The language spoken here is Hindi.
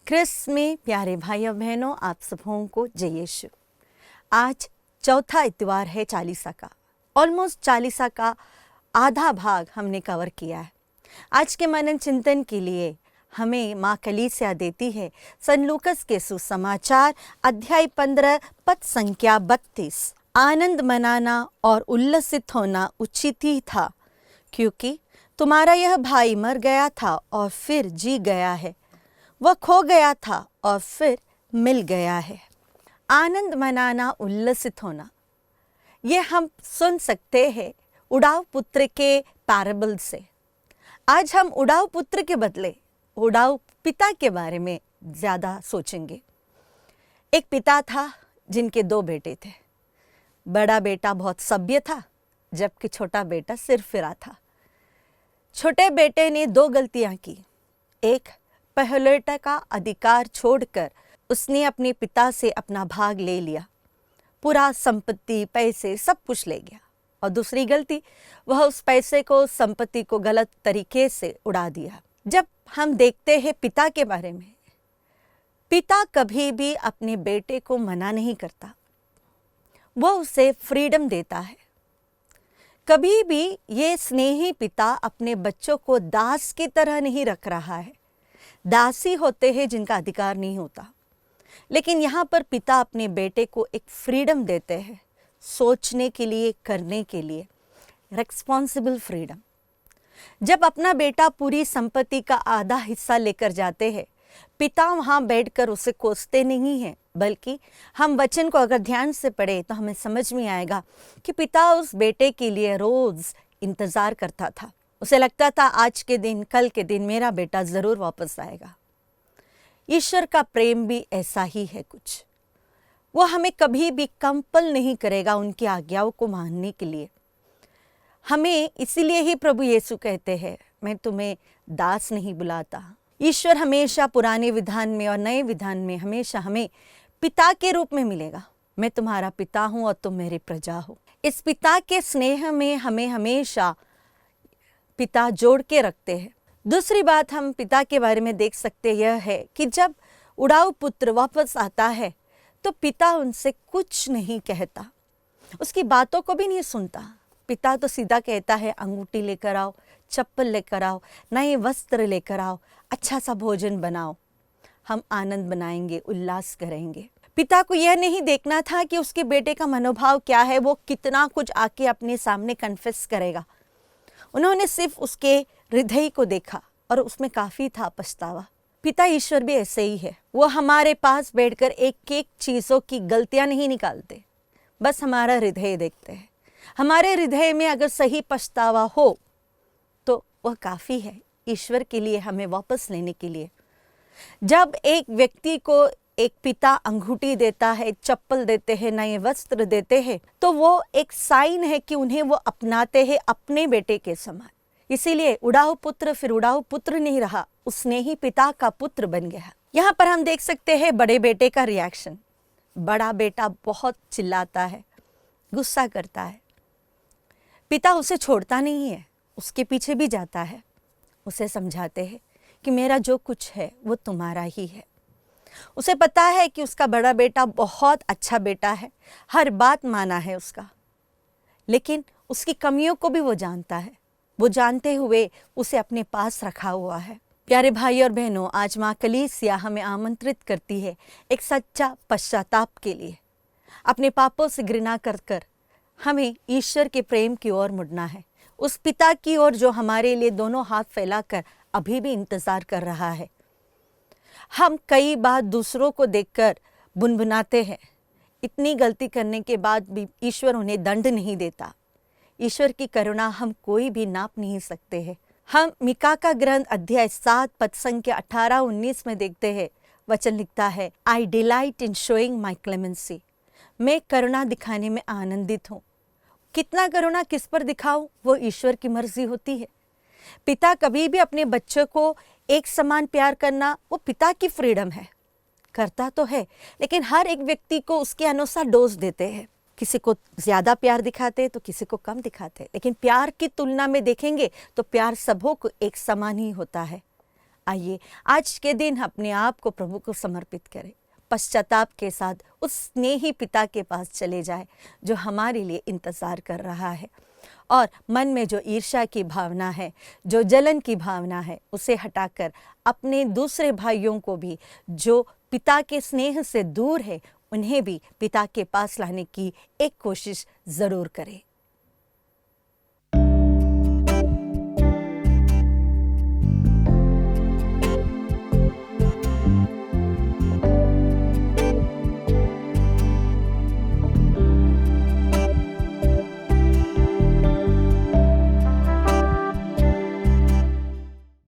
क्रिस में प्यारे भाइयों बहनों, आप सबों को जय यीशु। आज चौथा इतवार है चालीसा का। ऑलमोस्ट चालीसा का आधा भाग हमने कवर किया है। आज के मनन चिंतन के लिए हमें माँ कलीसिया देती है सन लूकस के सुसमाचार अध्याय 15 पद संख्या 32। आनंद मनाना और उल्लसित होना उचित ही था, क्योंकि तुम्हारा यह भाई मर गया था और फिर जी गया है, वह खो गया था और फिर मिल गया है। आनंद मनाना, उल्लसित होना, ये हम सुन सकते हैं उड़ाऊ पुत्र के पैराबल से। आज हम उड़ाऊ पुत्र के बदले उड़ाऊ पिता के बारे में ज़्यादा सोचेंगे। एक पिता था जिनके 2 बेटे थे। बड़ा बेटा बहुत सभ्य था, जबकि छोटा बेटा सिरफिरा था। छोटे बेटे ने 2 गलतियां की। एक, पहलोटा का अधिकार छोड़कर उसने अपने पिता से अपना भाग ले लिया, पूरा संपत्ति, पैसे सब कुछ ले गया। और दूसरी गलती, वह उस पैसे को, संपत्ति को गलत तरीके से उड़ा दिया। जब हम देखते हैं पिता के बारे में, पिता कभी भी अपने बेटे को मना नहीं करता, वह उसे फ्रीडम देता है। कभी भी ये स्नेही पिता अपने बच्चों को दास की तरह नहीं रख रहा है। दासी होते हैं जिनका अधिकार नहीं होता, लेकिन यहाँ पर पिता अपने बेटे को एक फ्रीडम देते हैं, सोचने के लिए, करने के लिए, रिस्पॉन्सिबल फ्रीडम। जब अपना बेटा पूरी संपत्ति का आधा हिस्सा लेकर जाते हैं, पिता वहाँ बैठकर उसे कोसते नहीं हैं, बल्कि हम वचन को अगर ध्यान से पढ़े तो हमें समझ में आएगा कि पिता उस बेटे के लिए रोज इंतजार करता था। उसे लगता था आज के दिन, कल के दिन मेरा बेटा जरूर वापस आएगा। ईश्वर का प्रेम भी ऐसा ही है कुछ। वो हमें कभी भी कंपल नहीं करेगा उनकी आज्ञाओं को मानने के लिए। हमें इसीलिए ही प्रभु यीशु कहते हैं, मैं तुम्हें दास नहीं बुलाता। ईश्वर हमेशा पुराने विधान में और नए विधान में हमेशा हमें पिता के रूप में मिलेगा। मैं तुम्हारा पिता हूं और तुम मेरी प्रजा हो। इस पिता के स्नेह में हमें हमेशा पिता जोड़ के रखते हैं। दूसरी बात हम पिता के बारे में देख सकते यह है कि जब उड़ाऊ पुत्र वापस आता है तो पिता उनसे कुछ नहीं कहता, उसकी बातों को भी नहीं सुनता। पिता तो सीधा कहता है, अंगूठी लेकर आओ, चप्पल लेकर आओ, नए वस्त्र लेकर आओ, अच्छा सा भोजन बनाओ, हम आनंद बनाएंगे, उल्लास करेंगे। पिता को यह नहीं देखना था कि उसके बेटे का मनोभाव क्या है, वो कितना कुछ आके अपने सामने कन्फेस करेगा। उन्होंने सिर्फ उसके हृदय को देखा और उसमें काफी था पछतावा। पिता ईश्वर भी ऐसे ही है। वो हमारे पास बैठकर एक एक चीजों की गलतियां नहीं निकालते, बस हमारा हृदय देखते हैं। हमारे हृदय में अगर सही पछतावा हो तो वह काफी है ईश्वर के लिए हमें वापस लेने के लिए। जब एक व्यक्ति को एक पिता अंगूठी देता है, चप्पल देते हैं, नए वस्त्र देते हैं, तो वो एक साइन है कि उन्हें वो अपनाते हैं अपने बेटे के समान। इसीलिए उड़ाऊ पुत्र फिर उड़ाऊ पुत्र नहीं रहा, उसने ही पिता का पुत्र बन गया। यहाँ पर हम देख सकते हैं बड़े बेटे का रिएक्शन। बड़ा बेटा बहुत चिल्लाता है, गुस्सा करता है। पिता उसे छोड़ता नहीं है, उसके पीछे भी जाता है। उसे समझाते हैं कि मेरा जो कुछ है वो तुम्हारा ही है। उसे पता है कि उसका बड़ा बेटा बहुत अच्छा बेटा है, हर बात माना है उसका, लेकिन उसकी कमियों को भी वो जानता है। वो जानते हुए उसे अपने पास रखा हुआ है। प्यारे भाई और बहनों, आज माँ कलीसिया हमें आमंत्रित करती है एक सच्चा पश्चाताप के लिए। अपने पापों से घृणा कर कर हमें ईश्वर के प्रेम की ओर मुड़ना है, उस पिता की ओर जो हमारे लिए दोनों हाथ फैलाकर अभी भी इंतजार कर रहा है। हम कई बार दूसरों को देखकर बुनबुनाते हैं, इतनी गलती करने के बाद भी ईश्वर उन्हें दंड नहीं देता। ईश्वर की करुणा हम कोई भी नाप नहीं सकते हैं। हम मीका का ग्रंथ अध्याय 7 पद संख्या 18-19 में देखते हैं, वचन लिखता है, I delight in showing my clemency. मैं करुणा दिखाने में आनंदित हूँ। कितना करुणा किस पर दिखाऊं, वो ईश्वर की मर्जी होती है। पिता कभी भी अपने बच्चों को एक समान प्यार करना, वो पिता की फ्रीडम है, करता तो है, लेकिन हर एक व्यक्ति को उसके अनुसार डोज देते हैं। किसी को ज़्यादा प्यार दिखाते तो किसी को कम दिखाते, लेकिन प्यार की तुलना में देखेंगे तो प्यार सबों को एक समान ही होता है। आइए आज के दिन अपने आप को प्रभु को समर्पित करें, पश्चाताप के साथ उस स्नेही पिता के पास चले जाए जो हमारे लिए इंतज़ार कर रहा है, और मन में जो ईर्ष्या की भावना है, जो जलन की भावना है, उसे हटाकर अपने दूसरे भाइयों को भी जो पिता के स्नेह से दूर है, उन्हें भी पिता के पास लाने की एक कोशिश ज़रूर करें।